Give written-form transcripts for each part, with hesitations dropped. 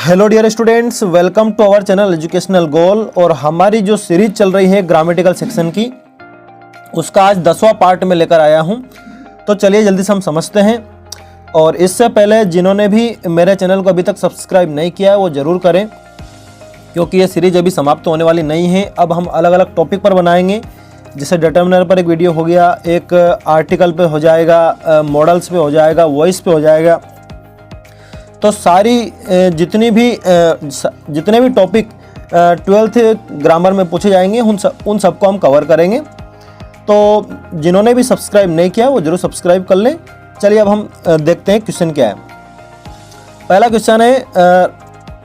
Hello dear students, welcome to our channel educational goal. और हमारी जो सीरीज चल रही है ग्रामेटिकल सेक्शन की, उसका आज 10वां पार्ट में लेकर आया हूं। तो चलिए जल्दी से हम समझते हैं। और इससे पहले जिन्होंने भी मेरे चैनल को अभी तक सब्सक्राइब नहीं किया है वो ज़रूर करें, क्योंकि ये सीरीज अभी समाप्त होने वाली नहीं है। अब हम अलग अलग टॉपिक पर बनाएंगे, जैसे डिटर्मिनर पर एक वीडियो हो गया, एक आर्टिकल पे हो जाएगा, मॉडल्स पे हो जाएगा, वॉइस पे हो जाएगा। तो सारी जितने भी टॉपिक 12th ग्रामर में पूछे जाएंगे उन सबको हम कवर करेंगे। तो जिन्होंने भी सब्सक्राइब नहीं किया वो जरूर सब्सक्राइब कर लें। चलिए अब हम देखते हैं क्वेश्चन क्या है। पहला क्वेश्चन है,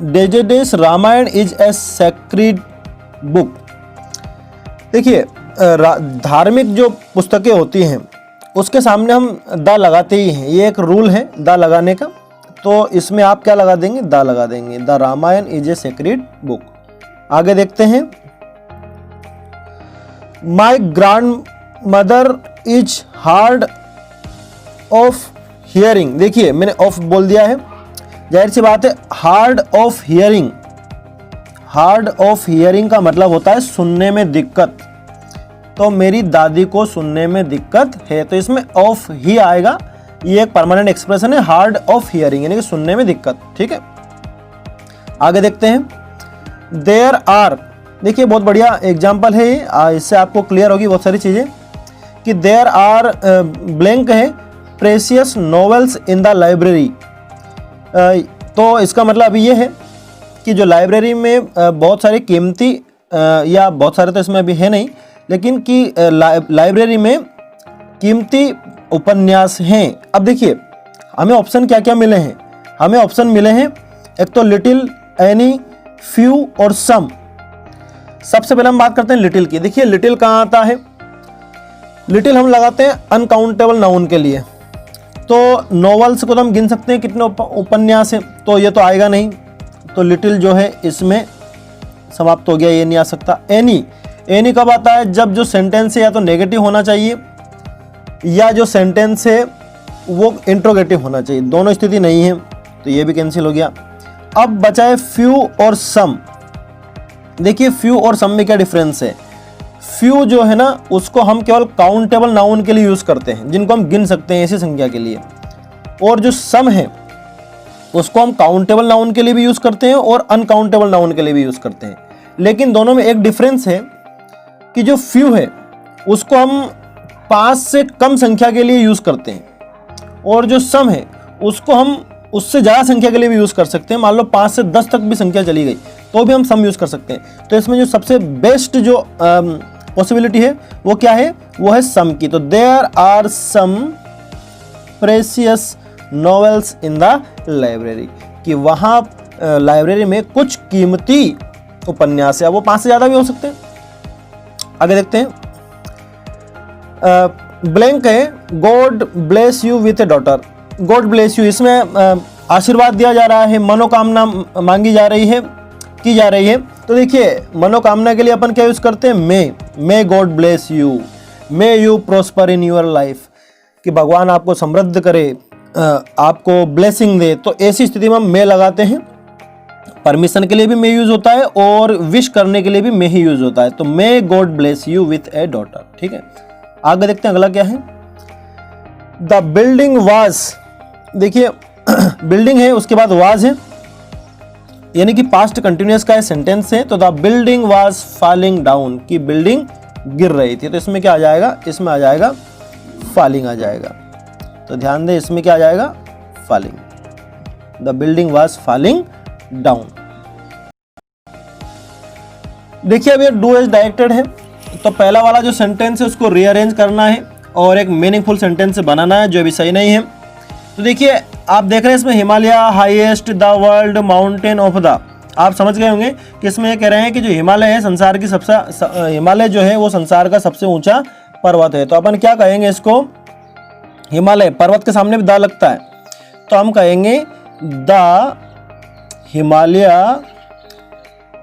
डेजेडेस Ramayana is a sacred book. देखिए, धार्मिक जो पुस्तकें होती हैं उसके सामने हम द लगाते ही हैं, ये एक रूल है द लगाने का। तो इसमें आप क्या लगा देंगे? द लगा देंगे। The Ramayana is a sacred book. आगे देखते हैं, my grandmother is hard of hearing. देखिए मैंने ऑफ बोल दिया है, जाहिर सी बात है। Hard of hearing, hard of hearing का मतलब होता है सुनने में दिक्कत। तो मेरी दादी को सुनने में दिक्कत है, तो इसमें ऑफ ही आएगा। ये एक परमानेंट एक्सप्रेशन है, हार्ड ऑफ हियरिंग, यानी कि सुनने में दिक्कत। ठीक है, आगे देखते हैं। देयर आर, देखिए बहुत बढ़िया एग्जाम्पल है ये, इससे आपको क्लियर होगी बहुत सारी चीजें। कि देयर आर ब्लैंक है precious novels in the library. तो इसका मतलब ये है कि जो लाइब्रेरी में बहुत सारी कीमती, या बहुत सारे तो इसमें अभी है नहीं, लेकिन कि लाइब्रेरी में कीमती उपन्यास हैं। अब देखिए हमें ऑप्शन क्या क्या मिले हैं। हमें ऑप्शन मिले हैं, एक तो लिटिल, एनी, फ्यू और सम। सबसे पहले हम बात करते हैं लिटिल की। देखिए लिटिल कहाँ आता है? लिटिल हम लगाते हैं अनकाउंटेबल नाउन के लिए। तो नॉवेल्स को तो हम गिन सकते हैं कितने उपन्यास हैं, तो ये तो आएगा नहीं। तो लिटिल जो है इसमें समाप्त हो गया, ये नहीं आ सकता। एनी, एनी कब आता है? जब जो सेंटेंस है या तो नेगेटिव होना चाहिए या जो सेंटेंस है वो इंट्रोगेटिव होना चाहिए, दोनों स्थिति नहीं है, तो ये भी कैंसिल हो गया। अब बचा है फ्यू और सम। देखिए फ्यू और सम में क्या डिफरेंस है? फ्यू जो है ना उसको हम केवल काउंटेबल नाउन के लिए यूज करते हैं, जिनको हम गिन सकते हैं ऐसी संख्या के लिए। और जो सम है उसको हम काउंटेबल नाउन के लिए भी यूज करते हैं और अनकाउंटेबल नाउन के लिए भी यूज करते हैं। लेकिन दोनों में एक डिफरेंस है कि जो फ्यू है उसको हम 5 से कम संख्या के लिए यूज करते हैं, और जो सम है उसको हम उससे ज्यादा संख्या के लिए भी यूज कर सकते हैं। मान लो 5 से 10 तक भी संख्या चली गई तो भी हम सम यूज कर सकते हैं। तो इसमें जो सबसे बेस्ट जो पॉसिबिलिटी है वो क्या है? वो है सम की। तो there are some precious novels in the library, कि वहां लाइब्रेरी में कुछ कीमती उपन्यास है। वो 5 से ज्यादा भी हो सकते हैं। आगे देखते हैं, ब्लैंक है God bless you with A daughter. God bless you, इसमें आशीर्वाद दिया जा रहा है, मनोकामना मांगी जा रही है, की जा रही है। तो देखिए मनोकामना के लिए अपन क्या यूज करते हैं? मे God bless you, may you prosper in your life, कि भगवान आपको समृद्ध करे, आपको ब्लेसिंग दे। तो ऐसी स्थिति में हम मे लगाते हैं। परमिशन के लिए भी मे यूज होता है और विश करने के लिए भी मे ही यूज होता है। तो मे God bless you with A daughter. ठीक है, आगे देखते हैं अगला क्या है। द बिल्डिंग वाज, देखिए बिल्डिंग है उसके बाद वाज है, यानी कि पास्ट कंटिन्यूअस का सेंटेंस है। तो the building was falling down, की बिल्डिंग गिर रही थी। तो इसमें क्या आ जाएगा? इसमें आ जाएगा फॉलिंग आ जाएगा। तो ध्यान दें, इसमें क्या आ जाएगा? Falling. The building was falling down. देखिए अब ये डू एज डायरेक्टेड है, तो पहला वाला जो सेंटेंस है उसको रीअरेंज करना है और एक मीनिंगफुल सेंटेंस बनाना है, जो अभी सही नहीं है। तो देखिए आप देख रहे हैं इसमें Himalaya highest the world mountain of the. आप समझ गए होंगे कि इसमें ये कह रहे हैं कि जो हिमालय है संसार की हिमालय जो है वो संसार का सबसे ऊंचा पर्वत है। तो अपन क्या कहेंगे इसको? हिमालय, पर्वत के सामने भी द लगता है, तो हम कहेंगे the Himalaya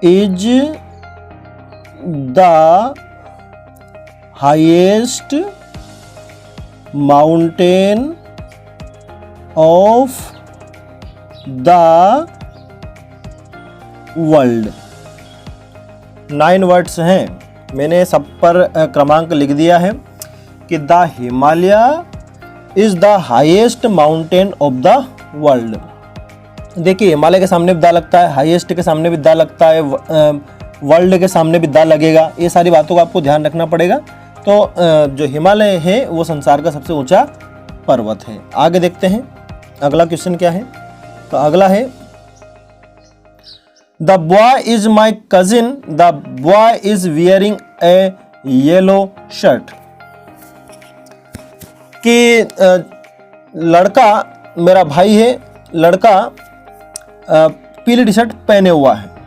is the highest mountain of the world. 9 words हैं, मैंने सब पर क्रमांक लिख दिया है कि the Himalaya is the highest mountain of the world. देखिए हिमालय के सामने भी द लगता है, हाईएस्ट के सामने भी द लगता है, वर्ल्ड के सामने भी द लगेगा। ये सारी बातों का आपको ध्यान रखना पड़ेगा। तो जो हिमालय है वो संसार का सबसे ऊंचा पर्वत है। आगे देखते हैं अगला क्वेश्चन क्या है। तो अगला है the boy is my cousin, the boy is wearing A yellow shirt. कि लड़का मेरा भाई है, लड़का पीली टी शर्ट पहने हुआ है।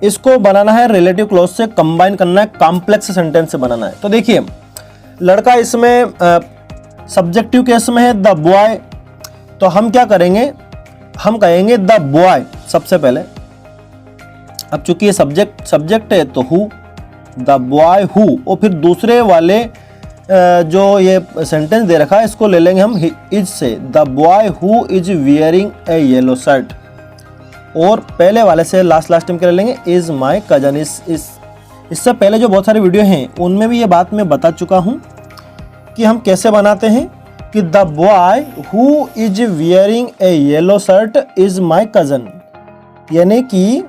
इसको बनाना है रिलेटिव क्लॉज से कंबाइन करना है, कॉम्प्लेक्स सेंटेंस से बनाना है। तो देखिए लड़का इसमें सब्जेक्टिव केस में है द बॉय, तो हम क्या करेंगे, हम कहेंगे द बॉय सबसे पहले। अब चूंकि ये सब्जेक्ट है तो हु, द बॉय हु, और फिर दूसरे वाले जो ये सेंटेंस दे रखा है इसको ले लेंगे हम इज से, the boy who is wearing A yellow shirt, और पहले वाले से लास्ट टाइम क्या ले लेंगे, इज माई कजन। इससे पहले जो बहुत सारे वीडियो हैं उनमें भी ये बात मैं बता चुका हूँ कि हम कैसे बनाते हैं कि the boy who is wearing A yellow shirt is my cousin. यानी कि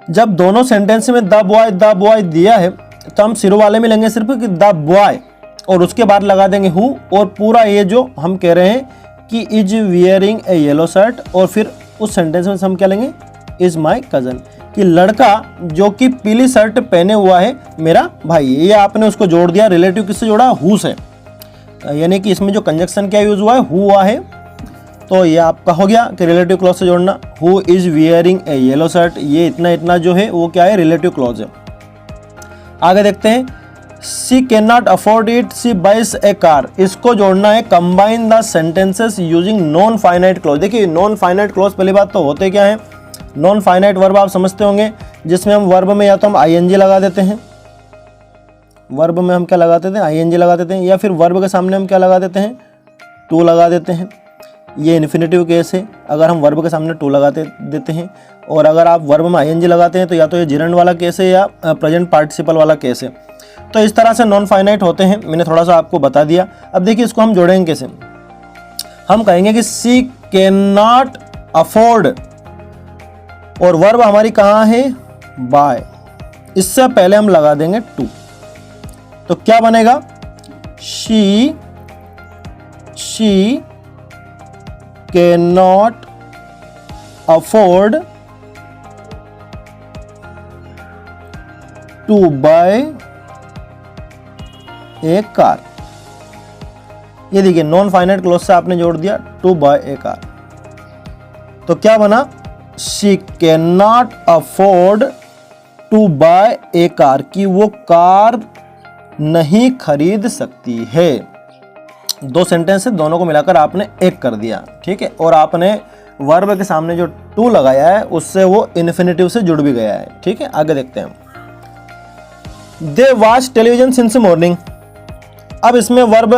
जब दोनों सेंटेंस में द बॉय दिया है तो हम सिरों वाले में लेंगे सिर्फ कि द बॉय, और उसके बाद लगा देंगे हु, और पूरा ये जो हम कह रहे हैं कि is wearing A yellow shirt, और फिर उस सेंटेंस में हम क्या लेंगे, इज माई कजन, कि लड़का जो कि पीली शर्ट पहने हुआ है मेरा भाई। ये आपने उसको जोड़ दिया, रिलेटिव किससे जोड़ा, हु से। यानी कि इसमें जो कंजक्शन क्या यूज हुआ है, हु हुआ है। तो ये आपका हो गया कि रिलेटिव क्लॉज से जोड़ना, who is wearing A yellow shirt, ये इतना जो है वो क्या है, रिलेटिव क्लॉज है। आगे देखते हैं, she can not afford it, she buys a car. इसको जोड़ना है combine the sentences using non finite clause. देखिए नॉन फाइनाइट क्लॉज पहली बात तो होते क्या है, नॉन फाइनाइट वर्ब आप समझते होंगे, जिसमें हम वर्ब में या तो हम आईएनजी लगा देते हैं, वर्ब में हम क्या लगा देते हैं, आईएनजी लगा देते हैं, या फिर वर्ब के सामने हम क्या लगा देते हैं, टू लगा देते हैं। ये इन्फिनेटिव केस है, अगर हम वर्ब के सामने टू लगाते देते हैं, और अगर आप वर्ब में आईएनजी लगाते हैं तो या तो ये जिरंड वाला केस है या प्रेजेंट पार्टिसिपल वाला केस है। तो इस तरह से नॉन फाइनाइट होते हैं, मैंने थोड़ा सा आपको बता दिया। अब देखिए इसको हम जोड़ेंगे कैसे, हम कहेंगे कि शी कैन नॉट अफोर्ड, और वर्ब हमारी कहाँ है, बाय, इससे पहले हम लगा देंगे टू। तो क्या बनेगा, she can not afford to buy a car. ये देखिए नॉन फाइनाइट क्लॉज से आपने जोड़ दिया टू बाय ए कार, तो क्या बना, she can not afford to buy a car, कि वो कार नहीं खरीद सकती है। दो सेंटेंस है, दोनों को मिलाकर आपने एक कर दिया, ठीक है। और आपने वर्ब के सामने जो टू लगाया है उससे वो इन्फिनेटिव से जुड़ भी गया है, ठीक है। आगे देखते हैं, they watch television since morning. अब इसमें वर्ब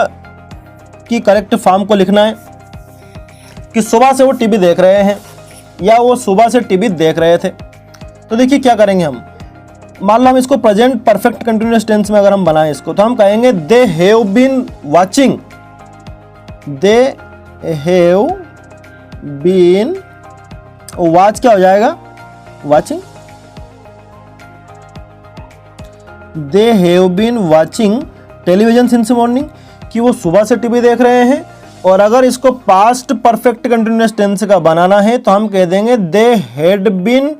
की करेक्ट फॉर्म को लिखना है कि सुबह से वो टीवी देख रहे हैं या वो सुबह से टीवी देख रहे थे। तो देखिए क्या करेंगे हम, मान लो हम इसको प्रेजेंट परफेक्ट कंटिन्यूअस टेंस में अगर हम बनाएं इसको, तो हम कहेंगे they have been watching, they have been, watch क्या हो जाएगा, watching, they have been watching television since morning, कि वो सुबह से टीवी देख रहे हैं। और अगर इसको पास्ट परफेक्ट कंटिन्यूअस टेंस का बनाना है तो हम कह देंगे they had been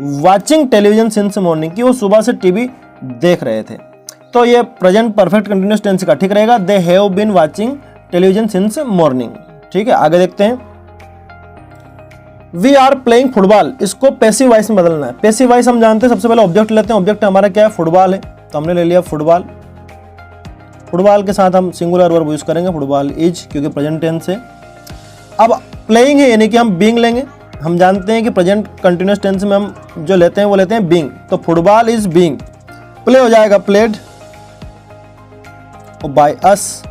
watching television since morning, कि वो सुबह से टीवी देख रहे थे। तो ये प्रेजेंट परफेक्ट कंटिन्यूअस टेंस का ठीक रहेगा, they have been watching television since morning, ठीक है। आगे देखते हैं, वी आर प्लेइंग फुटबॉल, इसको पैसिव वॉइस में बदलना है। पैसिव वॉइस हम जानते हैं, सबसे पहले ऑब्जेक्ट लेते हैं, ऑब्जेक्ट हमारा क्या है, फुटबॉल है, तो हमने ले लिया फुटबॉल। फुटबॉल के साथ हम सिंगुलर वर्ब यूज करेंगे, फुटबॉल इज, क्योंकि प्रेजेंट टेंस है। अब प्लेइंग है यानी कि हम बीइंग लेंगे, हम जानते हैं कि प्रेजेंट कंटिन्यूअस टेंस में हम जो लेते हैं वो लेते हैं बीइंग, तो फुटबॉल इज बीइंग, प्ले हो जाएगा प्लेड, और बाय अस,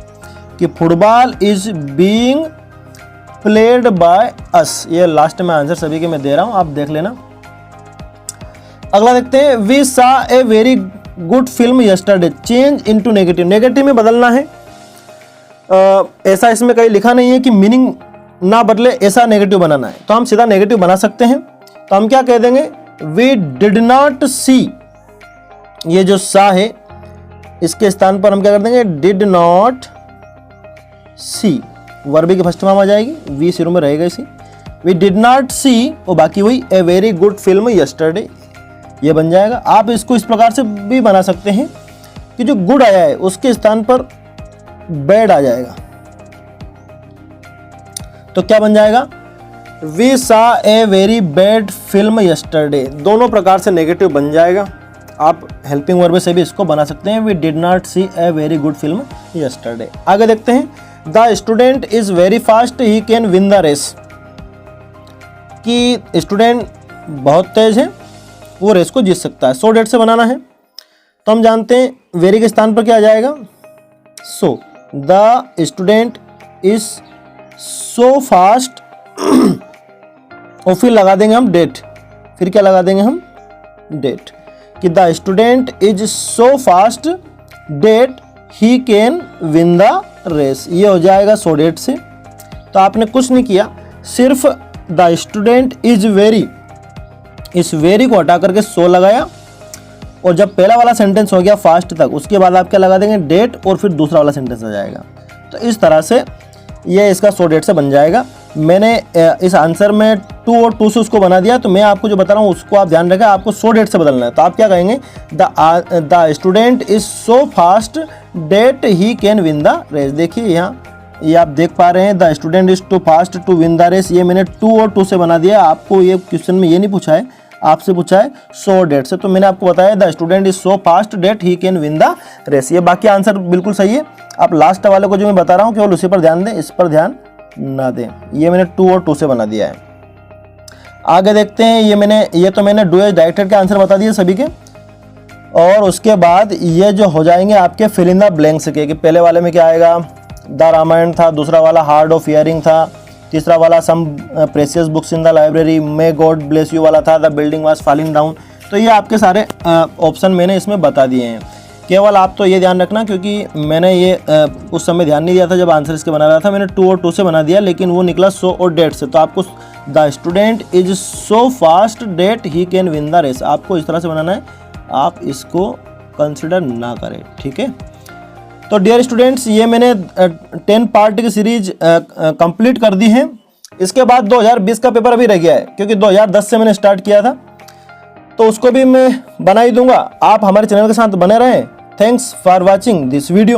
कि football is being played by us. ये लास्ट में आंसर सभी के मैं दे रहा हूं, आप देख लेना। अगला देखते हैं, we saw a very good film yesterday, change into negative, negative में बदलना है। ऐसा इसमें कहीं लिखा नहीं है कि मीनिंग ना बदले, ऐसा नेगेटिव बनाना है, तो हम सीधा नेगेटिव बना सकते हैं। तो हम क्या कह देंगे, वी डिड नॉट सी, ये जो सा है इसके स्थान पर हम क्या कर देंगे, डिड नॉट सी, वर्ब की फर्स्ट फॉर्म आ जाएगी, वी शुरू में रहेगा इसी, वी डिड नॉट सी, और बाकी वही ए वेरी गुड फिल्म यस्टरडे, ये बन जाएगा। आप इसको इस प्रकार से भी बना सकते हैं कि जो गुड आया है उसके स्थान पर बैड आ जाएगा, तो क्या बन जाएगा, we saw a very bad film yesterday. दोनों प्रकार से नेगेटिव बन जाएगा। आप हेल्पिंग वर्ब से भी इसको बना सकते हैं, we did not see a very good film yesterday. आगे देखते हैं, the student is very fast, he can win the race, कि स्टूडेंट बहुत तेज है, वो रेस को जीत सकता है। सो डेट से बनाना है, तो हम जानते हैं वेरी के स्थान पर क्या आ जाएगा, so, the student is so fast, और फिर लगा देंगे हम डेट, फिर क्या लगा देंगे हम, डेट, कि the student is so fast that he can win the race, ये हो जाएगा सो डेट से। तो आपने कुछ नहीं किया, सिर्फ द स्टूडेंट इज वेरी, इस वेरी को हटा करके सो लगाया, और जब पहला वाला सेंटेंस हो गया फास्ट तक, उसके बाद आप क्या लगा देंगे, डेट, और फिर दूसरा वाला सेंटेंस आ जाएगा। तो इस तरह से ये इसका सो डेट से बन जाएगा। मैंने इस आंसर में टू और टू से उसको बना दिया, तो मैं आपको जो बता रहा हूँ उसको आप ध्यान रखें, आपको सो डेट से बदलना है। तो आप क्या कहेंगे, the student is so fast that he can win the race. देखिए यहाँ ये आप देख पा रहे हैं, the student is too fast to win the race, ये मैंने टू और टू से बना दिया। आपको ये क्वेश्चन में ये नहीं पूछा है, आपसे पूछा है सो डेट से, तो मैंने आपको बताया the student is so fast that he can win the race. ये बाकी आंसर बिल्कुल सही है। आप लास्ट वाले को जो मैं बता रहा हूँ केवल उसी पर ध्यान दें, इस पर ध्यान ना दें। ये मैंने टू और टू से बना दिया है। आगे देखते हैं, ये तो मैंने डू एज डायरेक्टेड के आंसर बता दिए सभी के, और उसके बाद ये जो हो जाएंगे आपके फिल इन द ब्लैंक्स के, कि पहले वाले में क्या आएगा, द रामायण था, दूसरा वाला हार्ड ऑफ हियरिंग था, तीसरा वाला some precious books in the library, may God bless you वाला था, the building was falling down. तो ये आपके सारे ऑप्शन मैंने इसमें बता दिए हैं। केवल आप तो ये ध्यान रखना, क्योंकि मैंने ये उस समय ध्यान नहीं दिया था जब आंसर इसके बना रहा था, मैंने टू और टू से बना दिया, लेकिन वो निकला सो और डेट से। तो आपको the student is so fast that he can win the race, आपको इस तरह से बनाना है, आप इसको कंसिडर ना करें, ठीक है। तो डियर स्टूडेंट्स, ये मैंने 10 पार्ट की सीरीज कंप्लीट कर दी है। इसके बाद 2020 का पेपर अभी रह गया है, क्योंकि 2010 से मैंने स्टार्ट किया था, तो उसको भी मैं बना ही दूंगा। आप हमारे चैनल के साथ बने रहें। Thanks for watching this video.